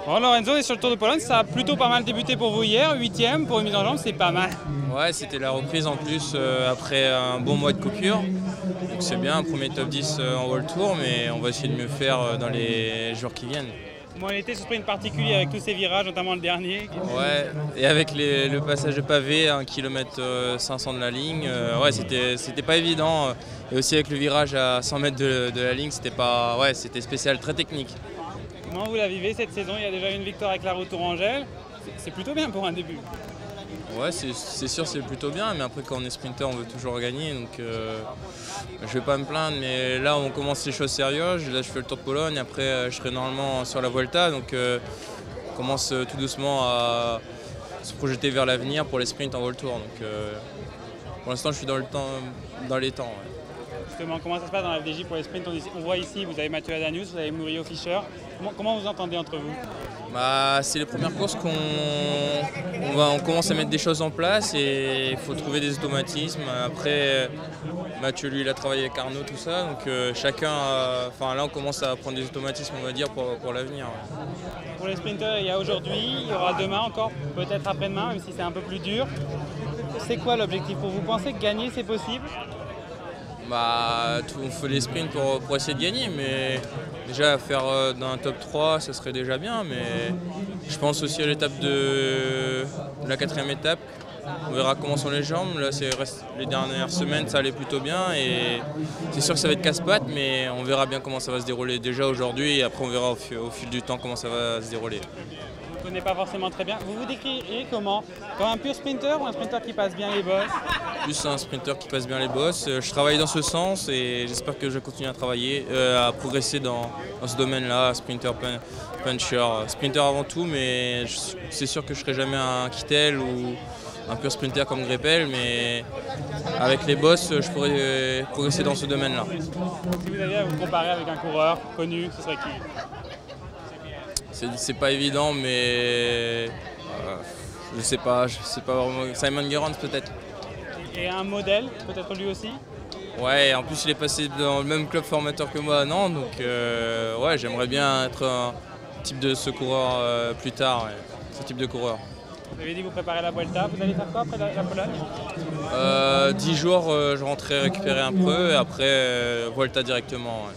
Bon, Lorenzo, on est sur le Tour de Pologne, ça a plutôt pas mal débuté pour vous hier, 8e pour une mise en jambe, c'est pas mal. Ouais, c'était la reprise en plus après un bon mois de coupure. Donc c'est bien, un premier top 10 en World Tour, mais on va essayer de mieux faire dans les jours qui viennent. Bon, il était ce sprint particulier avec tous ces virages, notamment le dernier. Ouais, et avec le passage de pavé à 1 km 500 de la ligne, ouais, c'était pas évident. Et aussi avec le virage à 100 mètres de la ligne, c'était spécial, très technique. Comment vous la vivez cette saison? Il y a déjà une victoire avec la Route Tourangelle. C'est plutôt bien pour un début. Ouais, c'est sûr, c'est plutôt bien, mais après quand on est sprinter, on veut toujours gagner, donc je vais pas me plaindre, mais là on commence les choses sérieuses. Là je fais le Tour de Pologne, après je serai normalement sur la Vuelta, donc on commence tout doucement à se projeter vers l'avenir pour les sprints en World Tour. Donc pour l'instant je suis dans les temps. Ouais. Justement, comment ça se passe dans la FDJ pour les sprints? On voit ici, vous avez Mathieu Adanius, vous avez Murillo Fischer. Comment vous entendez entre vous? C'est les premières courses on commence à mettre des choses en place et il faut trouver des automatismes. Après, Mathieu, lui, il a travaillé avec Arnaud, tout ça. Donc là, on commence à prendre des automatismes, on va dire, pour l'avenir. Ouais. Pour les sprinters, il y a aujourd'hui, il y aura demain encore, peut-être après-demain, même si c'est un peu plus dur. C'est quoi l'objectif pour vous? Pensez que gagner, c'est possible? On fait les sprints pour essayer de gagner, mais déjà faire dans un top 3, ça serait déjà bien. Mais je pense aussi à l'étape de la 4e étape. On verra comment sont les jambes. Là, les dernières semaines, ça allait plutôt bien. Et c'est sûr que ça va être casse-pattes, mais on verra bien comment ça va se dérouler déjà aujourd'hui. Et après, on verra au fil du temps comment ça va se dérouler. Je ne connais pas forcément très bien. Vous vous décririez comment? Comme un pur sprinter ou un sprinter qui passe bien les bosses? Plus un sprinter qui passe bien les bosses. Je travaille dans ce sens et j'espère que je vais continuer à travailler, à progresser dans ce domaine-là, sprinter, puncher. Sprinter avant tout, mais c'est sûr que je ne serai jamais un Kittel ou un pur sprinter comme Greipel, mais avec les bosses, je pourrais progresser dans ce domaine-là. Si vous aviez à vous comparer avec un coureur connu, ce serait qui? C'est pas évident, mais je sais pas vraiment. Simon Gerrans peut-être. Et un modèle, peut-être lui aussi? Ouais, en plus il est passé dans le même club formateur que moi à Nantes, donc ouais, j'aimerais bien être un type de ce coureur plus tard, ouais, ce type de coureur. Vous avez dit que vous préparez la Vuelta, vous allez faire quoi après la Pologne? 10 jours, je rentrerai récupérer un peu et après Vuelta directement. Ouais.